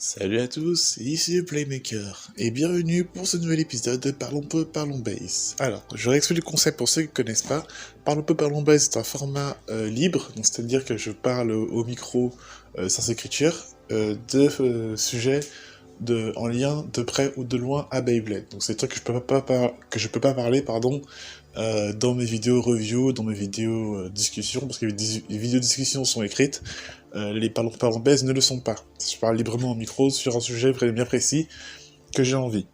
Salut à tous, ici le Playmaker, et bienvenue pour ce nouvel épisode de Parlons peu, parlons base. Alors, je réexplique le concept pour ceux qui ne connaissent pas. Parlons peu, parlons base est un format libre, donc c'est-à-dire que je parle au micro sans écriture de sujets en lien de près ou de loin à Beyblade. Donc c'est des trucs que je peux pas parler, dans mes vidéos review, dans mes vidéos discussions, parce que les vidéos discussions sont écrites, les parlons base ne le sont pas. Je parle librement au micro sur un sujet bien précis que j'ai envie.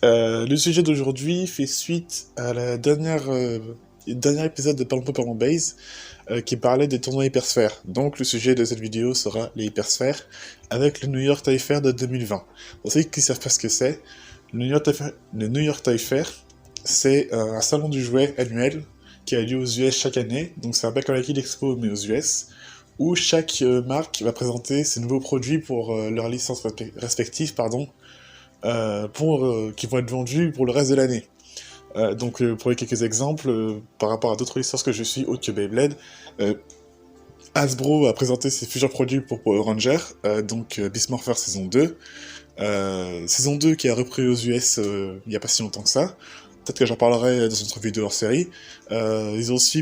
Le sujet d'aujourd'hui fait suite à la dernier épisode de Parlons peu, parlons base, qui parlait des tournois hypersphères. Donc le sujet de cette vidéo sera les hypersphères avec le New York Toy Fair de 2020. Pour ceux qui ne savent pas ce que c'est, le New York Toy Fair, c'est un salon du jouet annuel qui a lieu aux US chaque année. Donc c'est un peu comme la Kid Expo mais aux US, où chaque marque va présenter ses nouveaux produits pour leurs licences respectives, qui vont être vendus pour le reste de l'année. Pour les quelques exemples, par rapport à d'autres licences que je suis autres que Beyblade, Hasbro a présenté ses futurs produits pour Power Rangers, Beast Morpher saison 2, saison 2 qui a repris aux US il n'y a pas si longtemps que ça. Peut-être que j'en parlerai dans une autre vidéo hors série. Ils ont aussi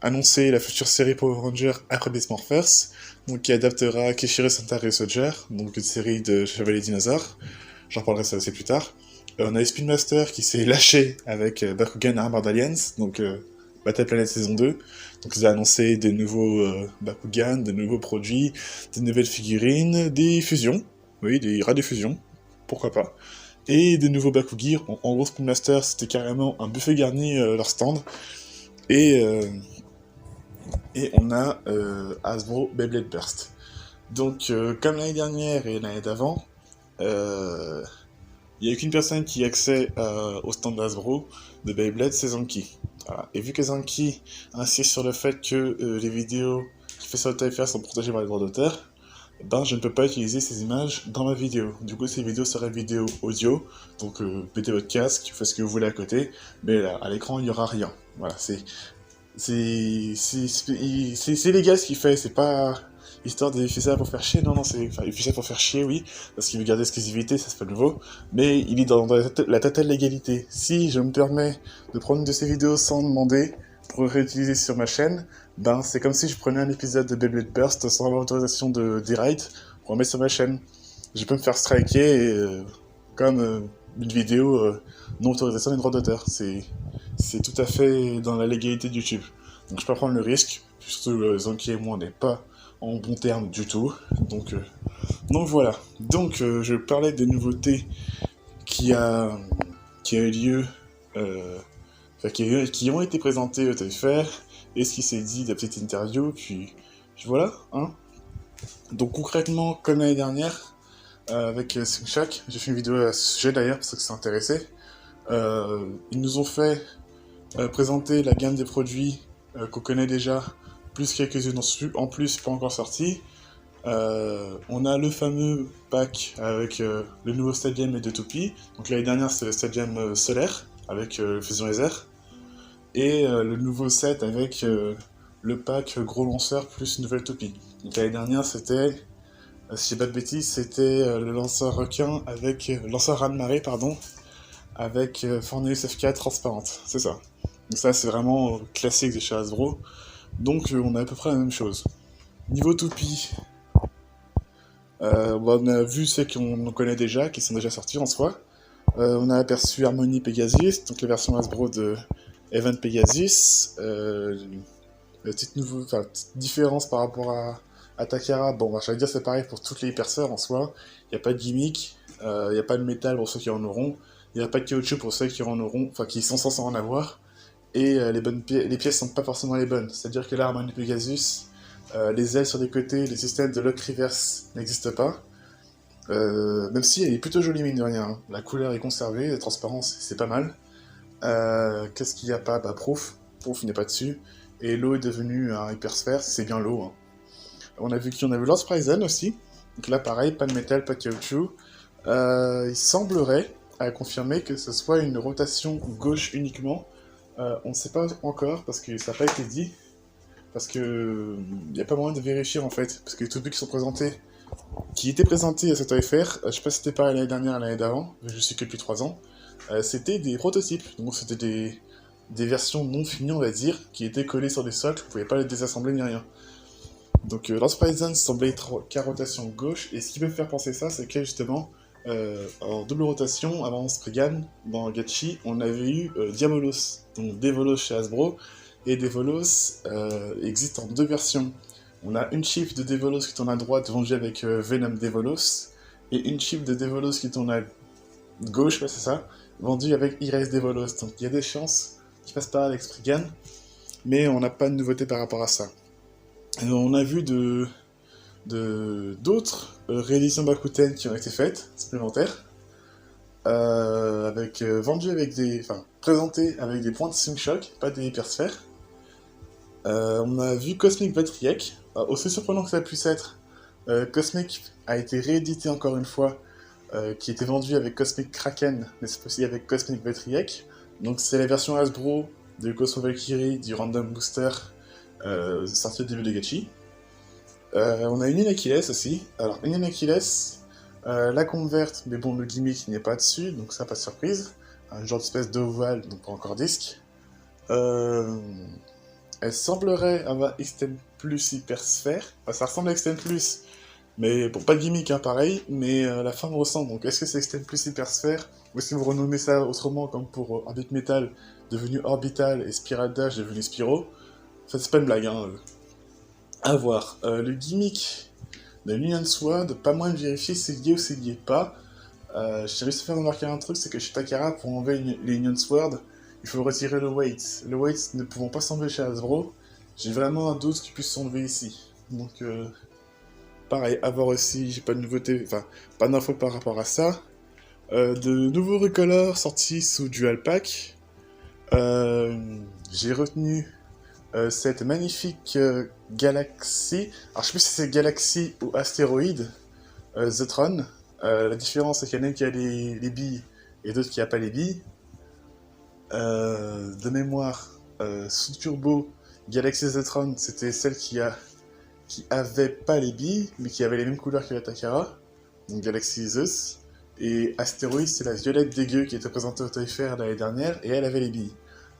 annoncé la future série Power Rangers après Beast Morphers, donc qui adaptera Keshiro Santari Soldier, donc une série de Chevaliers Dinosaures. J'en parlerai ça aussi plus tard. On a les Spin Master qui s'est lâché avec Bakugan Armored Alliance, Battle Planet saison 2. Donc ils ont annoncé des nouveaux Bakugan, des nouveaux produits, des nouvelles figurines, des fusions, oui, des radios-fusions, pourquoi pas, et des nouveaux Bakugear. En gros, Spin Master, c'était carrément un buffet garni, leur stand. Et on a Hasbro Beyblade Burst. Donc, comme l'année dernière et l'année d'avant, il n'y a qu'une personne qui a accès au stand d'Hasbro de Beyblade, c'est Zanki. Voilà. Et vu que Zanki insiste sur le fait que les vidéos qu'il fait sur le Toy Fair sont protégées par les droits d'auteur, je ne peux pas utiliser ces images dans ma vidéo. Du coup, ces vidéos seraient vidéos audio, donc mettez votre casque, faites ce que vous voulez à côté, mais là, à l'écran, il n'y aura rien. Voilà, c'est légal ce qu'il fait, c'est pas histoire de faire ça pour faire chier, non, il fait ça pour faire chier, oui, parce qu'il veut garder l'exclusivité, ça c'est pas nouveau, mais il est dans la totale légalité. Si je me permets de prendre une de ces vidéos sans demander, pour le réutiliser sur ma chaîne, c'est comme si je prenais un épisode de Beyblade Burst sans avoir l'autorisation de D-Ride pour en mettre sur ma chaîne. Je peux me faire striker comme une vidéo non autorisation des droits d'auteur. C'est tout à fait dans la légalité de YouTube. Donc je peux prendre le risque, surtout Zanki et moi on n'est pas en bon terme du tout. Donc voilà. Je parlais des nouveautés qui a eu lieu, qui ont été présentées au Toy Fair, et ce qui s'est dit de la petite interview, puis voilà, hein. Donc concrètement, comme l'année dernière, avec Slingshock, j'ai fait une vidéo à ce sujet d'ailleurs, pour ceux qui s'intéressaient. Ils nous ont fait présenter la gamme des produits qu'on connaît déjà, plus quelques-unes en plus pas encore sorties. On a le fameux pack avec le nouveau Stadium et deux toupies. Donc l'année dernière c'est le Stadium solaire avec Fusion Laser. Et le nouveau set avec le pack gros lanceur plus une nouvelle toupie. Donc l'année dernière c'était, si j'ai pas de bêtises, c'était le lanceur requin avec lanceur raz-de-marée, pardon, avec Forneus F4 transparente, c'est ça. Donc ça c'est vraiment classique de chez Hasbro. Donc on a à peu près la même chose. Niveau toupie, on a vu ceux qu'on connaît déjà, qui sont déjà sortis en soi. On a aperçu Harmony Pegasus, donc la version Hasbro de Event Pegasus. Petite différence par rapport à Takara. J'allais dire c'est pareil pour toutes les hypersphères en soi. Il n'y a pas de gimmick, il n'y a pas de métal pour ceux qui en auront, il n'y a pas de caoutchouc pour ceux qui en auront, qui sont censés en avoir. Et les pièces sont pas forcément les bonnes. C'est-à-dire que là, Harmony Pegasus, les ailes sur les côtés, les systèmes de lock reverse n'existent pas. Même si elle est plutôt jolie, mine de rien. Hein. La couleur est conservée, la transparence, c'est pas mal. Qu'est-ce qu'il n'y a pas ? Proof. Proof, il n'est pas dessus. Et l'eau est devenue un hypersphère, c'est bien l'eau. Hein. On a vu Lost Prison aussi. Donc là, pareil, pas de métal, pas de caoutchouc. Il semblerait, à confirmer, que ce soit une rotation gauche uniquement. On ne sait pas encore, parce que ça n'a pas été dit. Parce que il n'y a pas moyen de vérifier en fait. Parce que les toupies qui sont présentés qui était présenté à cette OFR, je sais pas si c'était pas l'année dernière, l'année d'avant, je suis que depuis 3 ans, c'était des prototypes, donc c'était des versions non finies, on va dire, qui étaient collées sur des socles, vous pouvait pas les désassembler ni rien. Donc Lance Horizon semblait être qu'à rotation gauche, et ce qui peut me faire penser ça, c'est que justement, en double rotation, avant Spriggan, dans Gachi, on avait eu Diabolos, donc Devolos chez Hasbro, et Devolos existe en deux versions. On a une chip de Devolos qui tourne à droite, vendue avec Venom Devolos, et une chip de Devolos qui tourne à gauche, ouais, c'est ça, vendue avec Iris Devolos. Donc il y a des chances qu'il passe par avec Spriggan, mais on n'a pas de nouveauté par rapport à ça. On a vu d'autres rééditions Bakuten qui ont été faites, supplémentaires, vendues avec présentées avec des points de Sync-Shock, pas des hypersphères. On a vu Cosmic Batriek, aussi surprenant que ça puisse être, Cosmic a été réédité encore une fois, qui était vendu avec Cosmic Kraken, mais cette fois-ci avec Cosmic Batriek. Donc c'est la version Hasbro de Cosmo Valkyrie, du Random Booster, sorti au début de Gachi. On a une Achilles aussi. Alors, une Achilles, la converte, mais bon, le gimmick n'est pas dessus, donc ça, pas de surprise. Un genre d'espèce d'ovale, donc pas encore disque. Elle semblerait avoir Extend Plus Hyper Sphère. Enfin, ça ressemble à Extend Plus, mais bon, pas de gimmick, hein, pareil, mais la forme ressemble. Donc, est-ce que c'est Extend Plus Hyper Sphère, ou est-ce que vous renommez ça autrement, comme pour Orbit Metal, devenu Orbital, et Spiral Dash, devenu Spyro? Enfin, c'est pas une blague, hein. À voir. Le gimmick de l'Union Sword, pas moins de vérifier si c'est lié ou c'est lié pas. J'ai réussi à faire remarquer un truc, c'est que chez Takara, pour enlever les Union Sword, il faut retirer le weight. Le weight ne pouvant pas s'enlever chez Hasbro, j'ai vraiment un doute qu'il puisse s'enlever ici. Donc, pareil, à voir aussi, j'ai pas de nouveauté, enfin, pas d'infos par rapport à ça. De nouveaux recolors sortis sous Dual Pack. J'ai retenu cette magnifique galaxie, alors je sais plus si c'est galaxie ou astéroïde, Zetron. La différence c'est qu'il y en a une qui a les billes et d'autres qui n'a pas les billes. De mémoire, sous turbo, Galaxy Zetron c'était celle qui avait pas les billes, mais qui avait les mêmes couleurs que la Takara, donc Galaxy Zeus. Et astéroïde c'est la violette dégueu qui était présentée au Toy Fair l'année dernière, et elle avait les billes.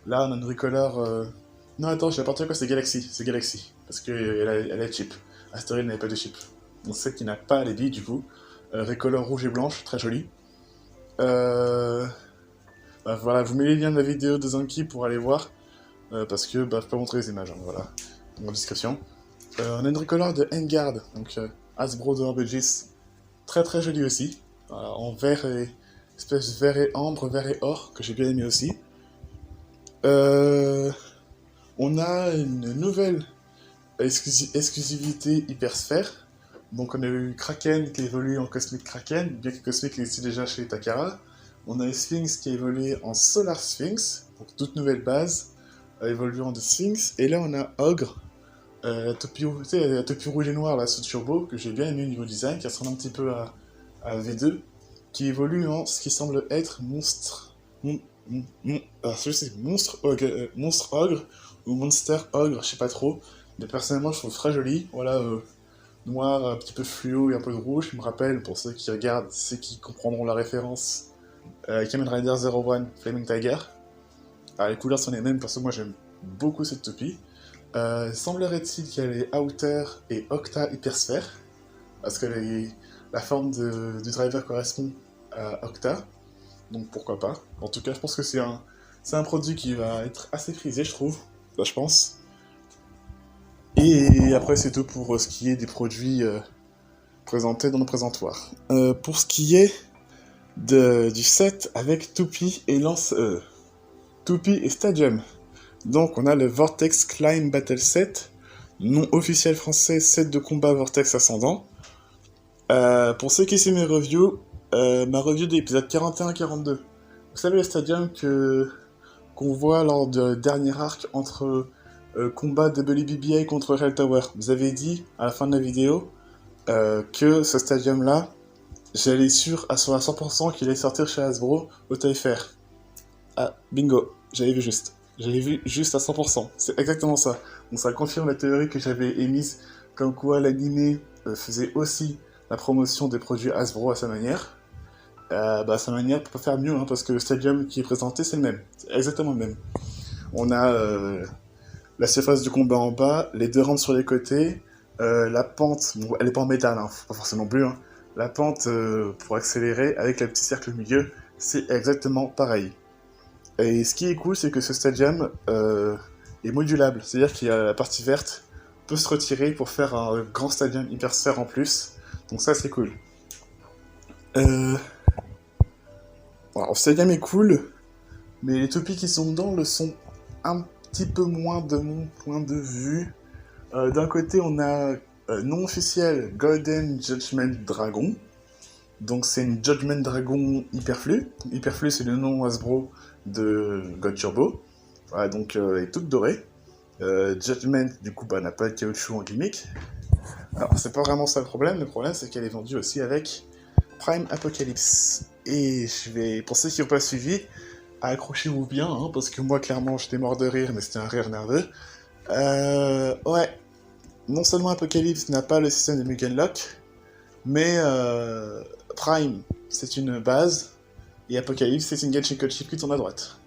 Là on a une recolor... Non, attends, j'ai n'importe quoi, c'est Galaxy, parce qu'elle a chip. Astéroïde n'avait pas de chip. Donc celle qui n'a pas les billes, du coup. Recolor rouge et blanche, très jolie. Voilà, je vous mets les liens de la vidéo de Zanki pour aller voir, parce que je peux pas montrer les images, hein, voilà, en description. On a une recolor de Engard, donc Hasbro de Orbegis, très très jolie aussi, en vert et... espèce vert et ambre, vert et or, que j'ai bien aimé aussi. On a une nouvelle exclusivité Hypersphère. Donc on a eu Kraken qui évolue en Cosmic Kraken, bien que Cosmic existe déjà chez Takara. On a eu Sphinx qui évolue en Solar Sphinx, donc toute nouvelle base, évoluant de Sphinx. Et là on a Ogre, la topi rouge et noire là, sous turbo, que j'ai bien aimé au niveau design, qui ressemble un petit peu à V2, qui évolue en ce qui semble être Monstre Ogre, ou Monster Ogre, je sais pas trop, mais personnellement je trouve très joli, voilà, noir, un petit peu fluo et un peu de rouge, qui me rappelle, pour ceux qui regardent, ceux qui comprendront la référence, Kamen Rider 01 Flaming Tiger. Alors, les couleurs sont les mêmes, parce que moi j'aime beaucoup cette toupie. Semblerait-il qu'il y a les Outer et Octa Hypersphère, parce que la forme du driver correspond à Octa, donc pourquoi pas. En tout cas, je pense que c'est un produit qui va être assez prisé, je trouve. Ça, je pense. Et après, c'est tout pour ce qui est des produits présentés dans le présentoir. Pour ce qui est du set avec Toupie et Toupie et Stadium. Donc, on a le Vortex Climb Battle Set, nom officiel français, set de combat Vortex Ascendant. Pour ceux qui suivent mes reviews, ma review de l'épisode 41-42. Vous savez le Stadium qu'on voit lors du dernier arc entre combat de WBBA contre Real Tower. Vous avez dit à la fin de la vidéo que ce stadium-là, j'allais sûr à 100% qu'il allait sortir chez Hasbro au Toy Fair. Ah, bingo, j'avais vu juste. J'avais vu juste à 100%. C'est exactement ça. Donc ça confirme la théorie que j'avais émise, comme quoi l'anime faisait aussi la promotion des produits Hasbro à sa manière. Sa manière peut pas faire mieux, hein, parce que le stadium qui est présenté, c'est le même. C'est exactement le même. On a la surface du combat en bas, les deux rampes sur les côtés, la pente, bon, elle est pas en métal, hein, faut pas forcément non plus, hein. La pente pour accélérer avec le petit cercle au milieu, c'est exactement pareil. Et ce qui est cool, c'est que ce stadium est modulable, c'est-à-dire qu'il y a la partie verte peut se retirer pour faire un grand stadium hypersphère en plus, donc ça c'est cool. Alors, le stadium est cool, mais les toupies qui sont dedans le sont un petit peu moins de mon point de vue. D'un côté, on a non officiel Golden Judgment Dragon. Donc c'est une Judgment Dragon Hyperflu. Hyperflu, c'est le nom Hasbro de God Turbo. Voilà, donc elle est toute dorée. Judgment, du coup, n'a pas de caoutchouc en gimmick. Alors c'est pas vraiment ça le problème c'est qu'elle est vendue aussi avec Prime Apocalypse. Et pour ceux qui n'ont pas suivi, accrochez-vous bien, hein, parce que moi clairement j'étais mort de rire, mais c'était un rire nerveux. Ouais, non seulement Apocalypse n'a pas le système de Mugen Lock, mais Prime c'est une base, et Apocalypse c'est une Genshin Code Chip qui tourne à droite.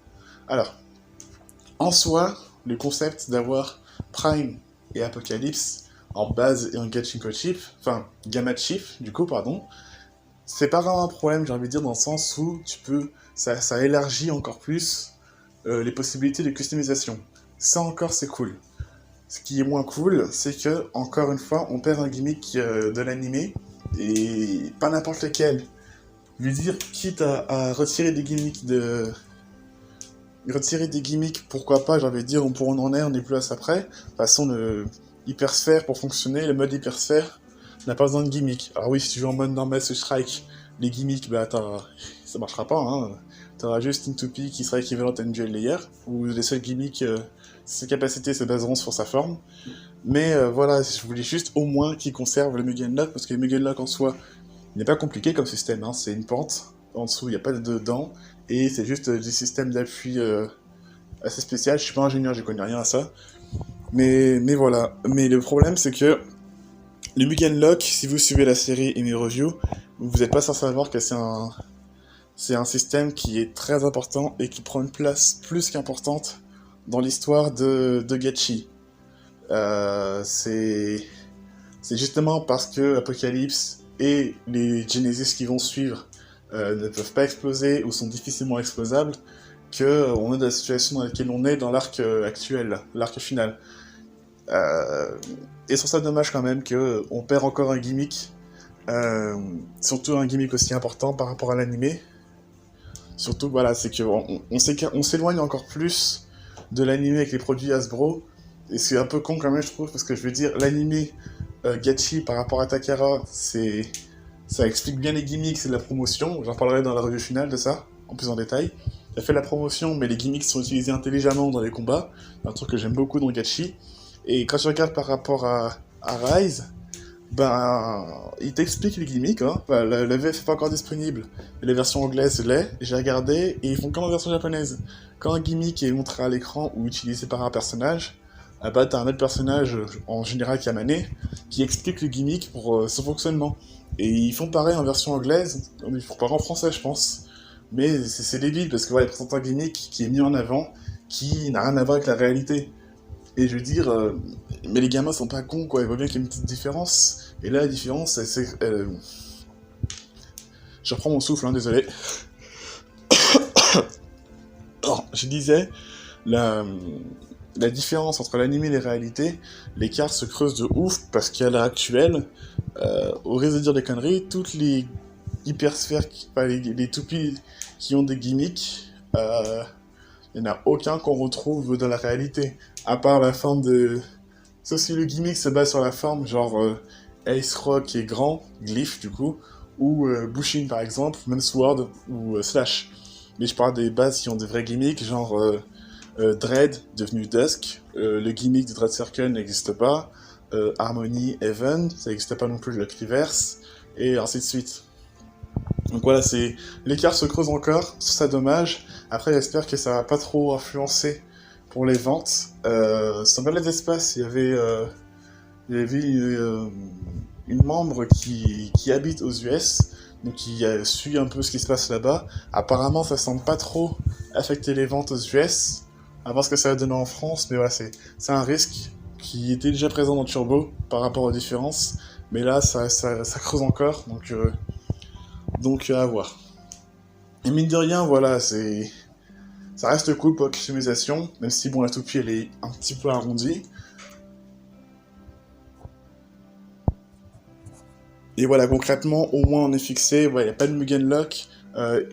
Alors, en soi, le concept d'avoir Prime et Apocalypse en base et en Genshin Code Chip, enfin Gamma Chip du coup, pardon, c'est pas vraiment un problème, j'ai envie de dire, dans le sens où ça élargit encore plus les possibilités de customisation. Ça encore, c'est cool. Ce qui est moins cool, c'est que, encore une fois, on perd un gimmick de l'animé, et pas n'importe lequel. Je veux dire, quitte à retirer des gimmicks Retirer des gimmicks, pourquoi pas, j'ai envie de dire, on en est, on est plus à ça près. De toute façon, le hypersphère, pour fonctionner, le mode hypersphère n'a pas besoin de gimmicks. Alors oui, si tu joues en mode normal sous strike, les gimmicks, ça marchera pas, hein. T'auras juste une toupie qui sera équivalente à une duel layer, où les seuls gimmicks, ses capacités se baseront sur sa forme. Mais voilà, je voulais juste au moins qu'il conserve le Mugen Lock, parce que le Mugen Lock en soi n'est pas compliqué comme système, hein. C'est une pente, en dessous il n'y a pas de dents, et c'est juste des systèmes d'appui assez spécial. Je suis pas ingénieur, je connais rien à ça. Mais voilà. Mais le problème, c'est que le Mugen Lock, si vous suivez la série et mes reviews, vous n'êtes pas sans savoir que c'est un système qui est très important et qui prend une place plus qu'importante dans l'histoire de Gachi. C'est justement parce que Apocalypse et les Genesis qui vont suivre ne peuvent pas exploser ou sont difficilement explosables qu'on est dans la situation dans laquelle on est dans l'arc actuel, l'arc final. Et sur ça, dommage quand même qu'on perd encore un gimmick, surtout un gimmick aussi important par rapport à l'animé. Surtout, voilà, c'est qu'on s'éloigne encore plus de l'animé avec les produits Hasbro, et c'est un peu con quand même, je trouve, parce que je veux dire, l'animé Gachi par rapport à Takara, ça explique bien les gimmicks et la promotion, j'en parlerai dans la review finale de ça, en plus en détail. Ça fait la promotion, mais les gimmicks sont utilisés intelligemment dans les combats, un truc que j'aime beaucoup dans Gachi. Et quand tu regardes par rapport à Rise, il t'explique les gimmicks, hein. Le VF est pas encore disponible, mais la version anglaise l'est, j'ai regardé, et ils font comme en version japonaise. Quand un gimmick est montré à l'écran ou utilisé par un personnage, t'as un autre personnage, en général Kamane, qui explique le gimmick pour son fonctionnement. Et ils font pareil en version anglaise, ils font pareil en français je pense. Mais c'est débile, parce que voilà, ils présentent un gimmick qui est mis en avant, qui n'a rien à voir avec la réalité. Et je veux dire, mais les gamins sont pas cons, quoi, ils voient bien qu'il y a une petite différence. Et là, la différence, c'est... je reprends mon souffle, hein, désolé. Alors, je disais, la différence entre l'anime et les réalités, l'écart se creuse de ouf, parce qu'à l'heure actuelle, au risque de dire des conneries, toutes les hypersphères, les toupies qui ont des gimmicks, il n'y en a aucun qu'on retrouve dans la réalité, à part la forme de... Sauf si le gimmick se base sur la forme, genre Ace Rock est grand, Glyph du coup, ou Bushin par exemple, même Sword, ou Slash. Mais je parle des bases qui ont des vrais gimmicks, genre Dread, devenu Dusk, le gimmick de Dread Circle n'existe pas, Harmony, Heaven, ça n'existe pas non plus le Cliverse, et ainsi de suite. Donc voilà, l'écart se creuse encore, c'est ça dommage. Après, j'espère que ça va pas trop influencer pour les ventes. Sur Balade d'Espace, il y avait une membre qui habite aux US, donc qui suit un peu ce qui se passe là-bas. Apparemment, ça semble pas trop affecter les ventes aux US, à voir ce que ça va donner en France, mais voilà, c'est un risque qui était déjà présent dans Turbo par rapport aux différences, mais là, ça creuse encore, donc à voir. Et mine de rien, voilà, ça reste cool pour la customisation, même si bon, la toupie elle est un petit peu arrondie. Et voilà, concrètement, au moins on est fixé, ouais, il n'y a pas de Mugen Lock,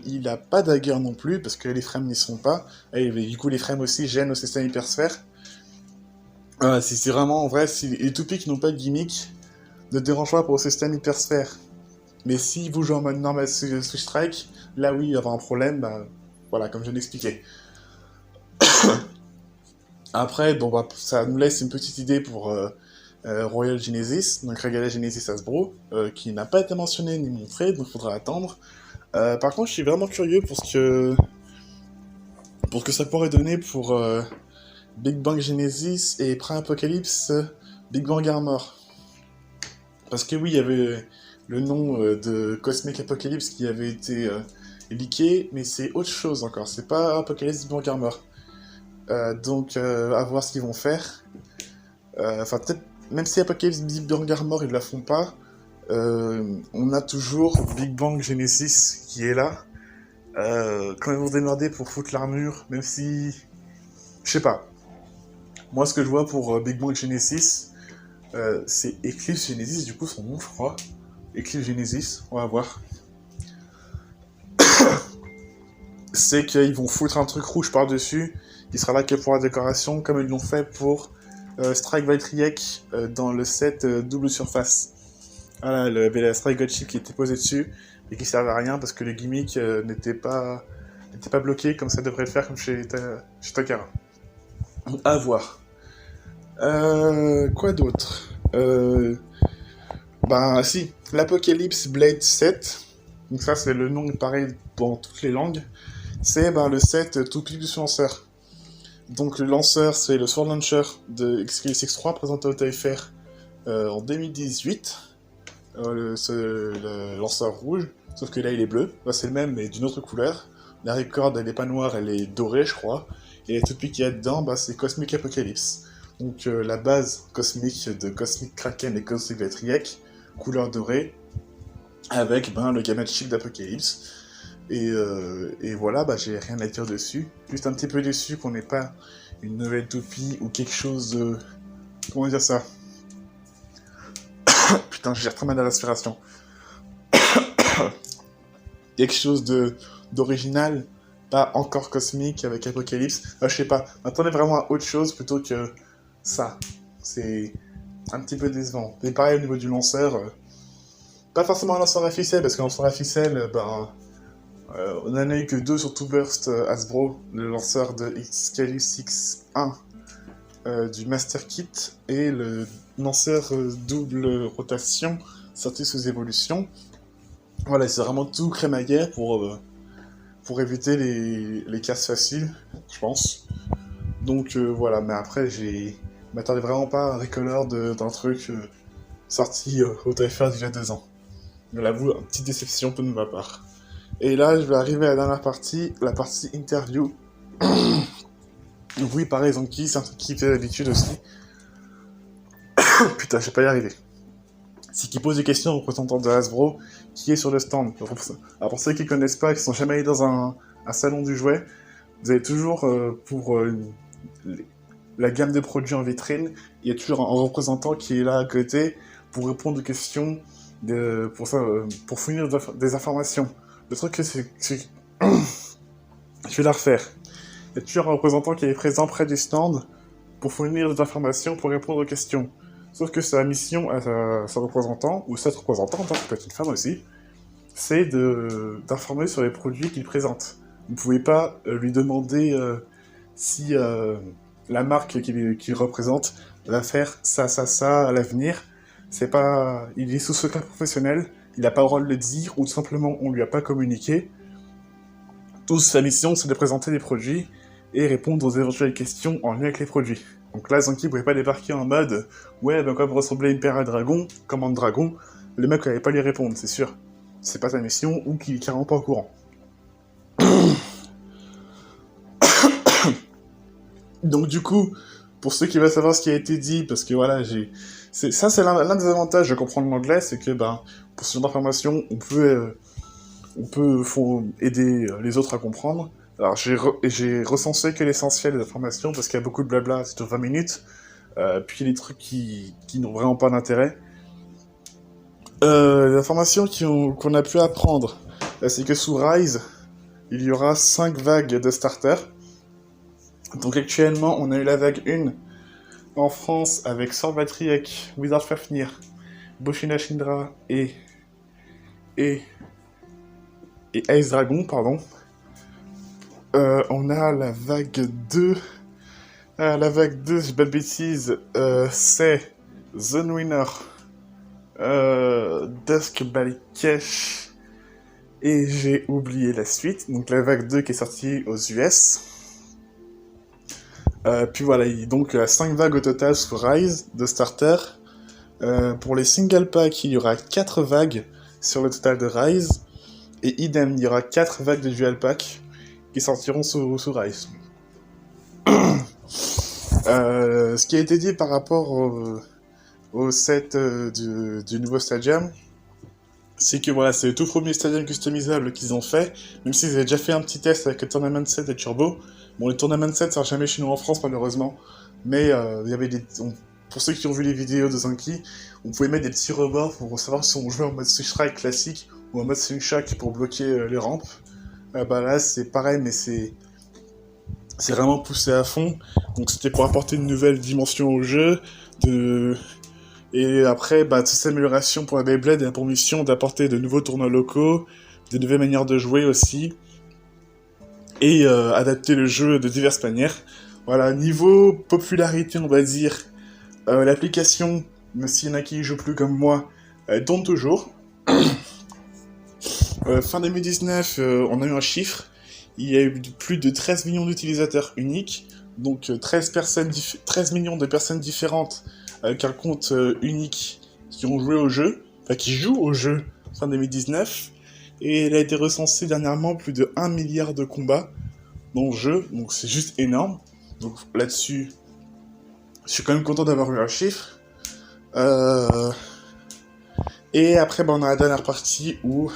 il a pas dagger non plus, parce que les frames n'y sont pas, et du coup les frames aussi gênent au système hypersphère. C'est vraiment, en vrai, si les toupies qui n'ont pas de gimmick ne dérangent pas pour le système hypersphère. Mais si vous jouez en mode normal Switch Strike, là oui, il va y avoir un problème, bah, voilà, comme je viens d'expliquer. Après, bon, bah, ça nous laisse une petite idée pour Royal Genesis, donc Regala Genesis Hasbro, qui n'a pas été mentionné ni montré, donc il faudra attendre. Par contre, je suis vraiment curieux pour ce que ça pourrait donner pour Big Bang Genesis et Prime Apocalypse Big Bang Armor. Parce que oui, il y avait le nom de Cosmic Apocalypse qui avait été leaké, mais c'est autre chose encore, c'est pas Apocalypse Big Bang Armor. Donc, à voir ce qu'ils vont faire. Enfin, peut-être, même si Apocalypse Big Bang Armor, ils la font pas, on a toujours Big Bang Genesis qui est là. Quand ils vont se démerder pour foutre l'armure, même si... Je sais pas. Moi, ce que je vois pour Big Bang Genesis, c'est Eclipse Genesis, du coup, son nom, je crois. Eclipse Genesis, on va voir. C'est qu'ils vont foutre un truc rouge par-dessus, qui sera là que pour la décoration, comme ils l'ont fait pour Strike Valtryek dans le set double surface. Voilà, il y avait la Strike God Chip qui était posée dessus, et qui servait à rien parce que le gimmick n'était pas bloqué comme ça devrait le faire comme chez Takara. À voir. Quoi d'autre Ben si, l'Apocalypse Blade 7, donc ça c'est le nom pareil dans toutes les langues, c'est le set toupie plus lanceur. Donc le lanceur c'est le Sword Launcher de XQSX3 présenté au TFR en 2018, le lanceur rouge, sauf que là il est bleu, c'est le même mais d'une autre couleur. La record elle est pas noire, elle est dorée je crois, et la toupie qu'il y a dedans c'est Cosmic Apocalypse. Donc la base cosmique de Cosmic Kraken et Cosmic Valtryek, couleur dorée, avec le gamma chic d'Apocalypse. Et voilà, j'ai rien à dire dessus. Juste un petit peu déçu qu'on n'ait pas une nouvelle toupie ou quelque chose de... Comment dire ça? Putain, je gère très mal à l'aspiration. Quelque chose d'original, pas encore cosmique avec Apocalypse. Je sais pas, m'attendais vraiment à autre chose plutôt que ça. C'est un petit peu décevant. Et pareil au niveau du lanceur, pas forcément un lanceur à ficelle, parce que le lanceur à ficelle, on n'en a eu que 2 sur Two Burst Hasbro, le lanceur de Excalibur 6.1 du Master Kit et le lanceur double rotation sorti sous évolution. Voilà, c'est vraiment tout crémaillère pour éviter les casses faciles, je pense. Donc voilà, mais après, je m'attendais vraiment pas à un recolor d'un truc sorti au TFR d'il y a 2 ans. Je l'avoue, une petite déception de ma part. Et là, je vais arriver à la dernière partie, la partie interview. Oui, pareil, Zonky, c'est un truc qui fait d'habitude aussi. Putain, je vais pas y arriver. C'est qu'il pose des questions au représentant de Hasbro qui est sur le stand. Alors pour ceux qui connaissent pas, qui sont jamais allés dans un salon du jouet, vous avez toujours pour la gamme de produits en vitrine, il y a toujours un représentant qui est là à côté pour répondre aux questions, pour fournir des informations. Le truc, c'est je vais la refaire. Il y a toujours un représentant qui est présent près du stand pour fournir des informations, pour répondre aux questions. Sauf que sa mission à son représentant, ou cette représentante, ça peut être une femme aussi, c'est d'informer sur les produits qu'il présente. Vous ne pouvez pas lui demander si la marque qu'il représente va faire ça à l'avenir. Il est sous secret professionnel, il n'a pas le droit de le dire, ou tout simplement on lui a pas communiqué. Sa mission, c'est de présenter les produits et répondre aux éventuelles questions en lien avec les produits. Donc là, Zanki pouvait pas débarquer en mode « Ouais, ben quoi vous ressemblez à Imperial Dragon, commande Dragon ?» Le mec n'allait pas lui répondre, c'est sûr. C'est pas sa mission, ou qu'il est carrément pas au courant. Donc du coup, pour ceux qui veulent savoir ce qui a été dit, parce que voilà, c'est l'un des avantages de comprendre l'anglais, c'est que, ben, pour ce genre d'informations, faut aider les autres à comprendre. Alors, j'ai recensé que l'essentiel des informations, parce qu'il y a beaucoup de blabla, c'est sur 20 minutes, puis il y a des trucs qui n'ont vraiment pas d'intérêt. Les informations qu'on a pu apprendre, c'est que sous Rise, il y aura 5 vagues de starters. Donc actuellement, on a eu la vague 1 en France avec Sorbatriek, Wizard Fafnir, Boshina Shindra et Ice Dragon, pardon. On a la vague 2. La vague 2, si je dis pas de bêtises, c'est Zone Winner, Dusk Balikesh, et j'ai oublié la suite. Donc la vague 2 qui est sortie aux US. Puis voilà, donc il y a 5 vagues au total sur Rise de starter. Pour les single packs, il y aura 4 vagues sur le total de Rise. Et idem, il y aura 4 vagues de dual pack qui sortiront sous Rise. Ce qui a été dit par rapport au set du nouveau stadium, c'est que voilà, c'est le tout premier stadium customisable qu'ils ont fait, même s'ils avaient déjà fait un petit test avec le Tournament Set et Turbo. Bon, le Tournament Set, ça n'a jamais chez nous en France, malheureusement, mais il y avait pour ceux qui ont vu les vidéos de Zanki, on pouvait mettre des petits rebords pour savoir si on jouait en mode Switch Strike classique ou en mode Slingshot pour bloquer les rampes. Bah là, c'est pareil, mais c'est vraiment poussé à fond. Donc c'était pour apporter une nouvelle dimension au jeu, et après, toutes ces améliorations pour la Beyblade et pour mission d'apporter de nouveaux tournois locaux, de nouvelles manières de jouer aussi, et adapter le jeu de diverses manières. Voilà, niveau popularité, on va dire, l'application, même s'il y en a qui y jouent plus comme moi, tourne toujours. Fin 2019, on a eu un chiffre, il y a eu plus de 13 millions d'utilisateurs uniques, donc 13 millions de personnes différentes avec un compte unique qui ont joué au jeu, enfin qui jouent au jeu fin 2019, et il a été recensé dernièrement plus de 1 milliard de combats dans le jeu, donc c'est juste énorme. Donc là-dessus, je suis quand même content d'avoir eu un chiffre. Et après, on a la dernière partie où...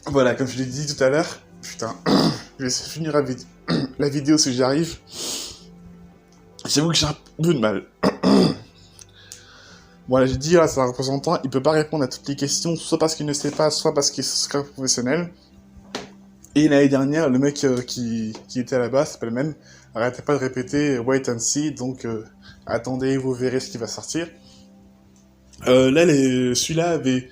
Voilà, comme je l'ai dit tout à l'heure, putain, je vais essayer de finir la vidéo si j'y arrive. J'avoue que j'ai un peu de mal. Voilà, j'ai dit, là, c'est un représentant, il peut pas répondre à toutes les questions, soit parce qu'il ne sait pas, soit parce qu'il est secret professionnel. Et l'année dernière, le mec qui était là-bas, c'est pas le même, arrêtait pas de répéter « wait and see », donc attendez, vous verrez ce qui va sortir. Là, celui-là avait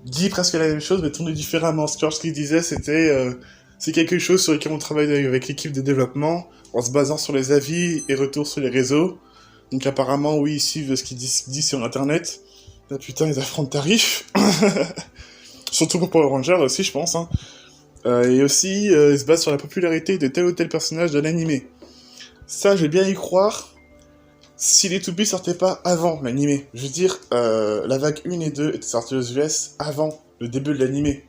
dit presque la même chose, mais tourné différemment. Ce qu'il disait, c'était c'est quelque chose sur lequel on travaille avec l'équipe de développement, en se basant sur les avis et retours sur les réseaux. Donc apparemment, oui, ils suivent ce qu'ils disent sur Internet. Là, putain, ils affrontent tarifs. Surtout pour Power Rangers aussi, je pense. Hein. Et aussi, ils se basent sur la popularité de tel ou tel personnage de l'animé. Ça, je vais bien y croire, si les 2B sortaient pas avant l'animé. Je veux dire, la vague 1 et 2 étaient sorties aux US avant le début de l'animé.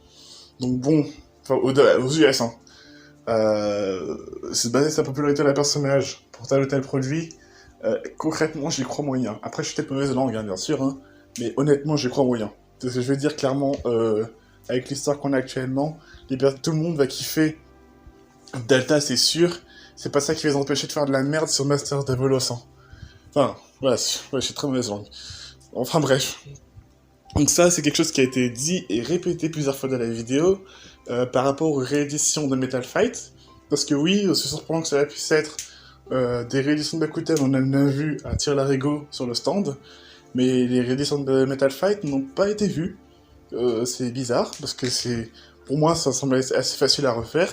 Donc bon, enfin aux US, hein. Se baser sur la popularité d'un personnage pour tel ou tel produit, concrètement, j'y crois moyen. Après, je suis peut-être mauvaise langue, hein, bien sûr, hein, mais honnêtement, j'y crois moyen. Parce que je veux dire clairement, avec l'histoire qu'on a actuellement, tout le monde va kiffer Delta, c'est sûr. C'est pas ça qui va les empêcher de faire de la merde sur Masters d'Evolos. Hein. Enfin, voilà, je suis très mauvaise langue. Enfin bref. Donc ça, c'est quelque chose qui a été dit et répété plusieurs fois dans la vidéo par rapport aux rééditions de Metal Fight. Parce que oui, c'est surprenant que cela puisse être des rééditions de Bakuten, on en a vu à Tire-Larigot sur le stand, mais les rééditions de Metal Fight n'ont pas été vues. C'est bizarre, parce que pour moi, ça semble assez facile à refaire.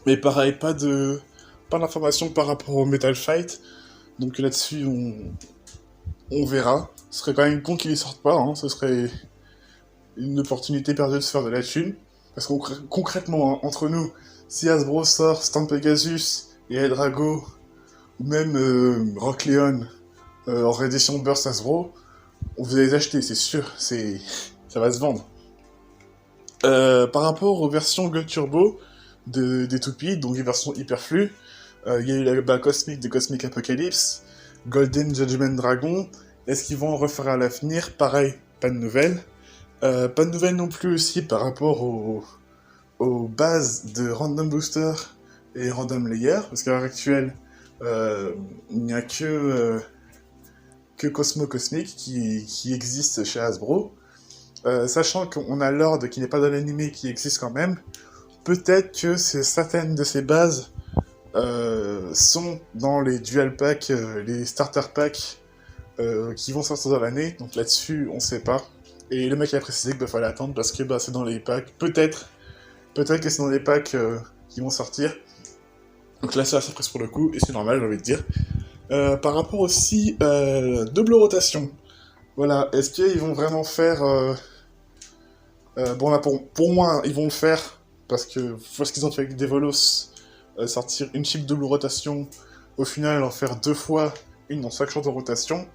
Mais pareil, pas d'informations par rapport au Metal Fight. Donc là-dessus, on verra. Ce serait quand même con qu'ils les sortent pas, hein. Ce serait une opportunité perdue de se faire de la thune. Parce que concrètement, hein, entre nous, si Hasbro sort Stamp Pegasus et Eldrago ou même Rock Leon en réédition Burst Hasbro, vous allez les acheter, c'est sûr, ça va se vendre. Par rapport aux versions Gold Turbo des toupies, donc les versions hyperflues, il y a eu la bas cosmique de Cosmic Apocalypse, Golden Judgment Dragon. Est-ce qu'ils vont en refaire à l'avenir? Pareil, pas de nouvelles. Pas de nouvelles non plus aussi par rapport aux bases de Random Booster et Random Layer, parce qu'à l'heure actuelle, il n'y a que Cosmo Cosmic qui existe chez Hasbro. Sachant qu'on a Lord qui n'est pas dans l'anime qui existe quand même, peut-être que certaines de ces bases sont dans les dual packs, les starter packs qui vont sortir dans l'année, donc là-dessus on sait pas. Et le mec a précisé qu'il fallait attendre parce que c'est dans les packs, peut-être que c'est dans les packs qui vont sortir. Donc là c'est la surprise pour le coup, et c'est normal j'ai envie de dire. Par rapport aussi double rotation, voilà, est-ce qu'ils vont vraiment faire... bon là pour moi ils vont le faire, parce que faut ce qu'ils ont fait avec Devolos, sortir une chip double rotation, au final en faire 2 fois, une dans chaque champ de rotation.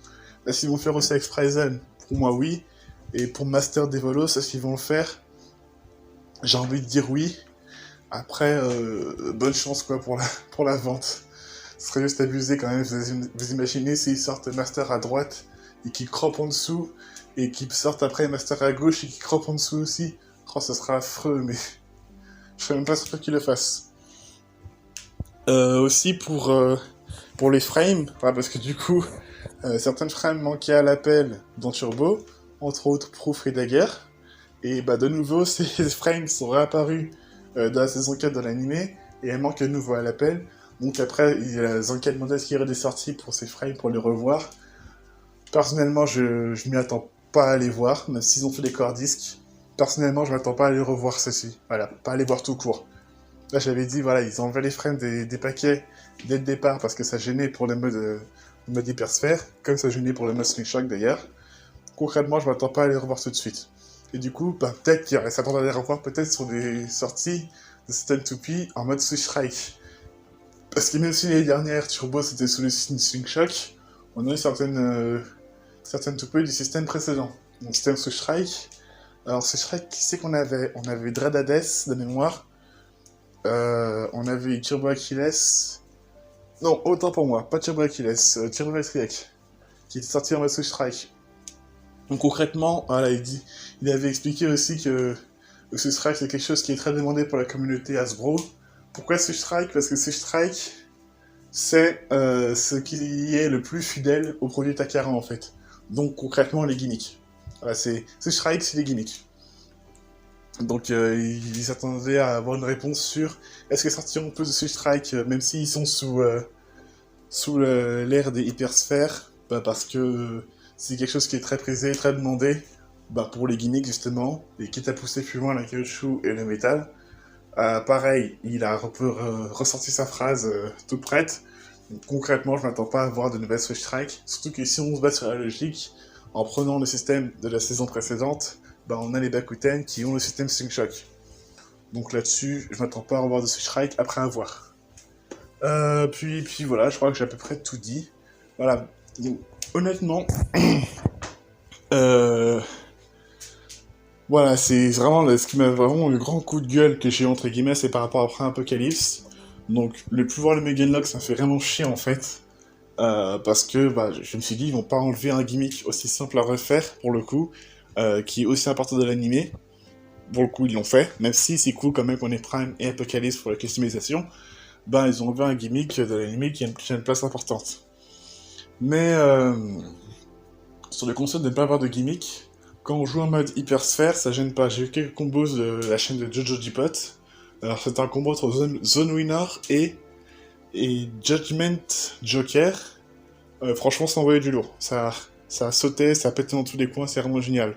Est-ce qu'ils vont faire aussi avec Spryzen? Pour moi oui. Et pour Master Devolos, est-ce qu'ils vont le faire? J'ai envie de dire oui. Après, bonne chance quoi pour la vente. Ce serait juste abusé quand même, vous imaginez s'ils sortent Master à droite et qu'ils croppent en dessous, et qu'ils sortent après Master à gauche et qu'ils croppent en dessous aussi. Oh, ça sera affreux, mais je serais même pas sûr qu'ils le fassent. Aussi pour les frames, parce que du coup, certaines frames manquaient à l'appel dans Turbo, entre autres Proof et Dagger, et de nouveau, ces frames sont réapparus dans la saison 4 de l'anime, et elles manquent à nouveau à l'appel. Donc après, il y a la Zanken Model qui est sortie pour ces frames pour les revoir. Personnellement, je m'y attends pas à les voir, même s'ils ont fait des core disques. Personnellement, je m'attends pas à les revoir ceci. Voilà, pas à les voir tout court. Là, j'avais dit, voilà, ils ont enlevé les frames des paquets dès le départ parce que ça gênait pour le mode hypersphère, comme ça gênait pour le mode slingshot d'ailleurs. Concrètement, je m'attends pas à les revoir tout de suite. Et du coup, peut-être qu'il y aurait s'attendre à les revoir peut-être sur des sorties de Stun 2P en mode Switch Strike. Parce que même si les dernières Turbo c'était sous le slingshot, on a eu certaines 2P du système précédent. Donc c'était un Switch Strike. Alors Switch Strike, qui c'est qu'on avait? On avait Dread Hades de mémoire. On avait eu Turbo Achilles. Non, autant pour moi, pas Turbo Achilles, Turbo Valkyriek, qui était sorti en mode Switch Strike. Donc concrètement, voilà, il avait expliqué aussi que le Switch Strike c'est quelque chose qui est très demandé pour la communauté Hasbro. Pourquoi Switch Strike? Parce que Switch Strike, c'est ce qui est le plus fidèle au produit Takara en fait. Donc concrètement, les gimmicks. Voilà, Switch Strike, c'est les gimmicks. Donc ils s'attendaient à avoir une réponse sur est-ce que sortiront plus de Switch Strike, même s'ils sont sous l'ère des hypersphères, parce que c'est quelque chose qui est très prisé, très demandé, pour les gimmicks justement, et quitte à pousser plus loin la caoutchouc et le métal. Pareil, il a ressorti sa phrase toute prête. Donc, concrètement, je m'attends pas à voir de nouvelles Switch Strike, surtout que si on se base sur la logique, en prenant le système de la saison précédente, on a les Bakuten qui ont le système Slingshot. Donc là-dessus, je m'attends pas à revoir de Switch Strike après avoir. Puis voilà, je crois que j'ai à peu près tout dit. Voilà, donc honnêtement, voilà, c'est vraiment ce qui m'a vraiment le grand coup de gueule que j'ai entre guillemets, c'est par rapport à Apocalypse. Donc le pouvoir le Mega Unlock, ça me fait vraiment chier en fait. Parce que je me suis dit, ils vont pas enlever un gimmick aussi simple à refaire, pour le coup, qui est aussi important de l'animé. Pour le coup, ils l'ont fait, même si c'est cool quand même qu'on ait Prime et Apocalypse pour la customisation. Ils ont enlevé un gimmick de l'animé qui a une place importante. Mais sur le concept de ne pas avoir de gimmick, quand on joue en mode hypersphère, ça gêne pas. J'ai vu quelques combos de la chaîne de Jojo J-Pot. Alors c'est un combo entre Zone Winner et Judgment Joker. Franchement, ça envoyait du lourd. Ça a sauté, ça a pété dans tous les coins, c'est vraiment génial.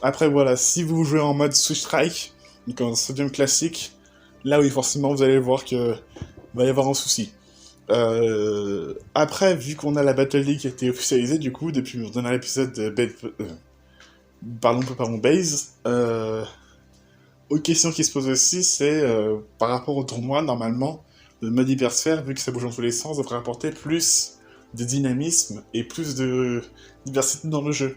Après, voilà, si vous jouez en mode Switch Strike, donc en stadium classique, là oui, forcément, vous allez voir que va y avoir un souci. Après, vu qu'on a la Battle League qui a été officialisée, du coup, depuis mon dernier épisode de Parlons Base, autre question qui se pose aussi, c'est par rapport au tournoi, normalement, le mode hypersphère, vu que ça bouge dans tous les sens, devrait apporter plus de dynamisme et plus de diversité dans le jeu.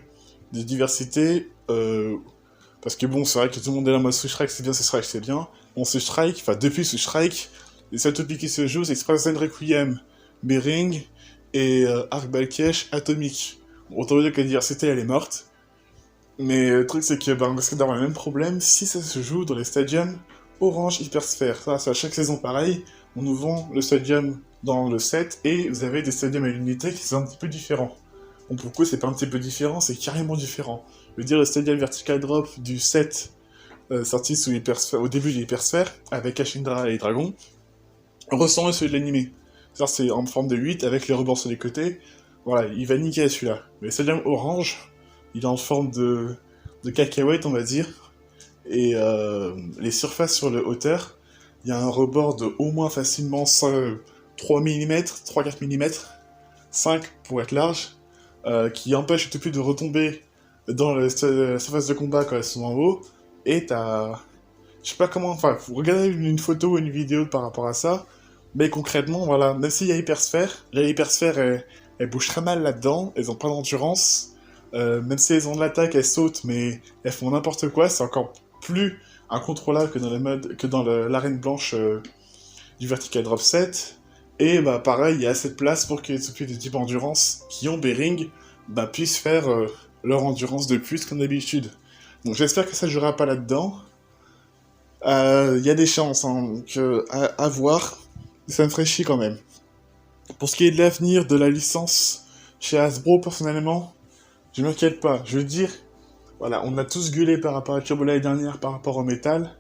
De diversité, parce que bon, c'est vrai que tout le monde est là en mode Switch Strike, c'est bien. Bon, Switch Strike, enfin depuis Switch Strike, les seuls topics qui se jouent, c'est Express Zen Requiem, Bering et Arc Balkesh Atomic. Bon, autant dire que la diversité elle est morte. Mais le truc c'est que on risque d'avoir le même problème si ça se joue dans les stadiums Orange Hypersphère. Ça, c'est à chaque saison pareil. On nous vend le stadium dans le set et vous avez des stadiums à l'unité qui sont un petit peu différents. Bon, pour le coup, c'est pas un petit peu différent, c'est carrément différent. Je veux dire, le stadium Vertical Drop du set sorti sous au début de l'Hypersphère, avec Ashindra et les dragons, ressemble à celui de l'animé. C'est en forme de 8 avec les rebords sur les côtés. Voilà, il va niquer celui-là. Mais le stadium Orange, il est en forme de cacahuète, on va dire. Et les surfaces sur le hauteur, il y a un rebord de au moins facilement 3 mm, 3-4 mm, 5 pour être large, qui empêche tout plus de retomber dans la surface de combat quand elles sont en haut. Et t'as... Je sais pas comment... Enfin, vous regardez une photo ou une vidéo par rapport à ça, mais concrètement, voilà, même s'il y a hypersphère, la hypersphère, elle bouge très mal là-dedans, elles ont pas d'endurance, même si elles ont de l'attaque, elles sautent, mais elles font n'importe quoi, c'est encore plus incontrôlable que dans le mode, que dans l'arène blanche du Vertical Drop 7. Et bah pareil, il y a assez de place pour que les soupiers de type endurance qui ont Bering bah, puissent faire leur endurance de plus comme d'habitude. Donc j'espère que ça jouera pas là-dedans. Il y a des chances, hein, donc à voir. Ça me ferait chier quand même. Pour ce qui est de l'avenir de la licence chez Hasbro, personnellement, je m'inquiète pas. Je veux dire, voilà, on a tous gueulé par rapport à Turbo l'année dernière, par rapport au métal.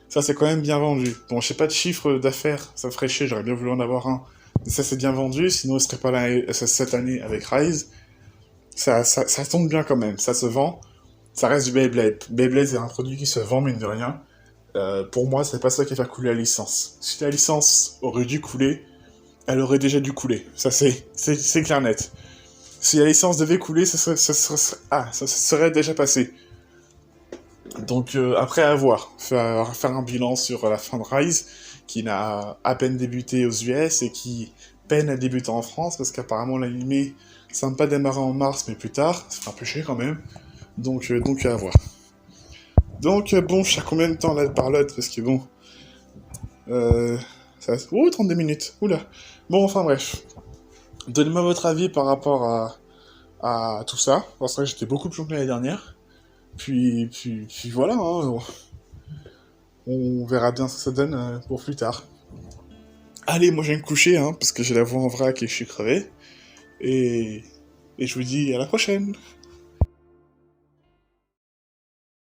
Ça, c'est quand même bien vendu. Bon, je sais pas de chiffre d'affaires, ça me ferait chier, j'aurais bien voulu en avoir un. Mais ça, c'est bien vendu, sinon, il serait pas là cette année avec Rise. Ça tombe bien quand même, ça se vend. Ça reste du Beyblade. Beyblade, c'est un produit qui se vend, mine de rien. Pour moi, c'est pas ça qui va couler la licence. Si la licence aurait dû couler, elle aurait déjà dû couler. Ça, c'est clair net. Si la licence devait couler, ça serait déjà passé. Donc après à voir, faire un bilan sur la fin de Rise, qui n'a à peine débuté aux US et qui peine à débuter en France, parce qu'apparemment l'animé semble pas démarrer en mars, mais plus tard, ça fait un peu chier quand même. Donc à voir. Donc bon, je sais combien de temps là de parlotte, parce que bon... Oh, 32 minutes, oula. Bon, enfin bref. Donnez-moi votre avis par rapport à tout ça. Parce que j'étais beaucoup plus long que l'année dernière. Puis voilà, hein, on verra bien ce que ça donne pour plus tard. Allez, moi je vais me coucher, hein, parce que j'ai la voix en vrac et je suis crevé. Et je vous dis à la prochaine.